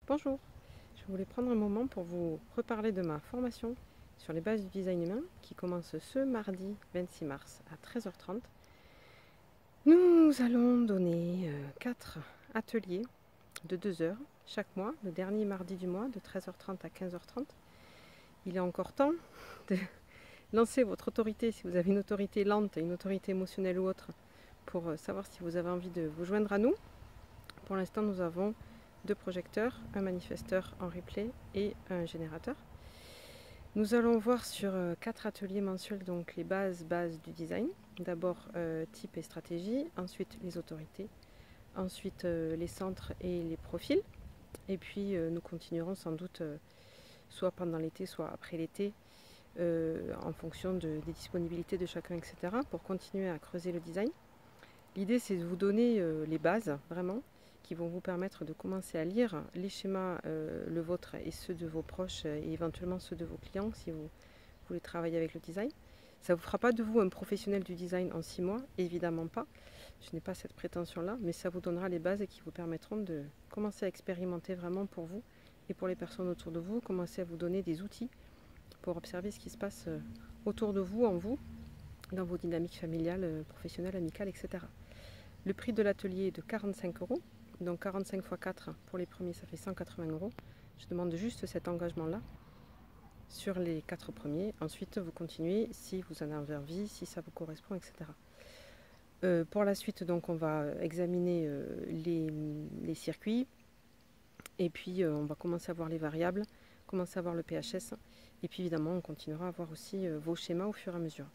Bonjour, je voulais prendre un moment pour vous reparler de ma formation sur les bases du design humain qui commence ce mardi 26 mars à 13h30. Nous allons donner 4 ateliers de 2 heures chaque mois, le dernier mardi du mois de 13h30 à 15h30. Il est encore temps de lancer votre autorité si vous avez une autorité lente, une autorité émotionnelle ou autre, pour savoir si vous avez envie de vous joindre à nous. Pour l'instant, nous avons 2 projecteurs, un manifesteur en replay et un générateur. Nous allons voir sur 4 ateliers mensuels donc les bases du design. D'abord type et stratégie, ensuite les autorités, ensuite les centres et les profils. Et puis nous continuerons sans doute soit pendant l'été, soit après l'été, en fonction des disponibilités de chacun, etc. pour continuer à creuser le design. L'idée c'est de vous donner les bases vraiment qui vont vous permettre de commencer à lire les schémas, le vôtre et ceux de vos proches et éventuellement ceux de vos clients si vous voulez travailler avec le design. Ça ne vous fera pas de vous un professionnel du design en 6 mois, évidemment pas. Je n'ai pas cette prétention-là, mais ça vous donnera les bases qui vous permettront de commencer à expérimenter vraiment pour vous et pour les personnes autour de vous, commencer à vous donner des outils pour observer ce qui se passe autour de vous, en vous, dans vos dynamiques familiales, professionnelles, amicales, etc. Le prix de l'atelier est de 45 €. Donc 45 x 4 pour les premiers, ça fait 180 €. Je demande juste cet engagement-là sur les 4 premiers. Ensuite, vous continuez si vous en avez envie, si ça vous correspond, etc. Pour la suite, donc, on va examiner les circuits. Et puis, on va commencer à voir les variables, commencer à voir le PHS. Et puis, évidemment, on continuera à voir aussi vos schémas au fur et à mesure.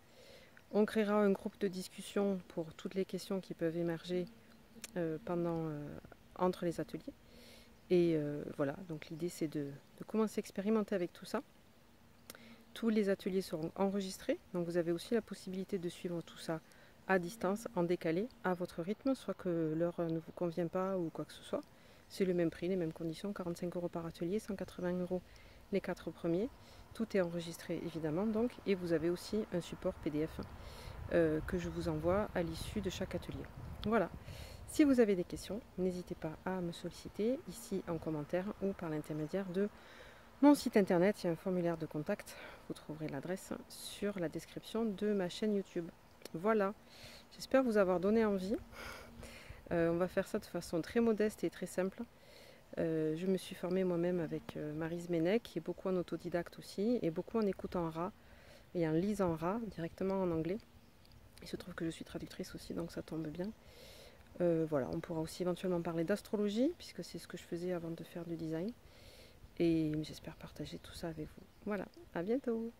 On créera un groupe de discussion pour toutes les questions qui peuvent émerger entre les ateliers. Et voilà, donc l'idée c'est de commencer à expérimenter avec tout ça. Tous les ateliers seront enregistrés, donc vous avez aussi la possibilité de suivre tout ça à distance, en décalé, à votre rythme, soit que l'heure ne vous convient pas ou quoi que ce soit. C'est le même prix, les mêmes conditions, 45 € par atelier, 180 € les 4 premiers. Tout est enregistré évidemment, donc, et vous avez aussi un support PDF que je vous envoie à l'issue de chaque atelier. Voilà. Si vous avez des questions, n'hésitez pas à me solliciter ici en commentaire ou par l'intermédiaire de mon site internet. Il y a un formulaire de contact, vous trouverez l'adresse sur la description de ma chaîne YouTube. Voilà, j'espère vous avoir donné envie. On va faire ça de façon très modeste et très simple. Je me suis formée moi-même avec Maryse Ménec, qui est beaucoup en autodidacte aussi, et beaucoup en écoutant RA et en lisant RA directement en anglais. Il se trouve que je suis traductrice aussi, donc ça tombe bien. Voilà, on pourra aussi éventuellement parler d'astrologie, puisque c'est ce que je faisais avant de faire du design. Et j'espère partager tout ça avec vous. Voilà, à bientôt!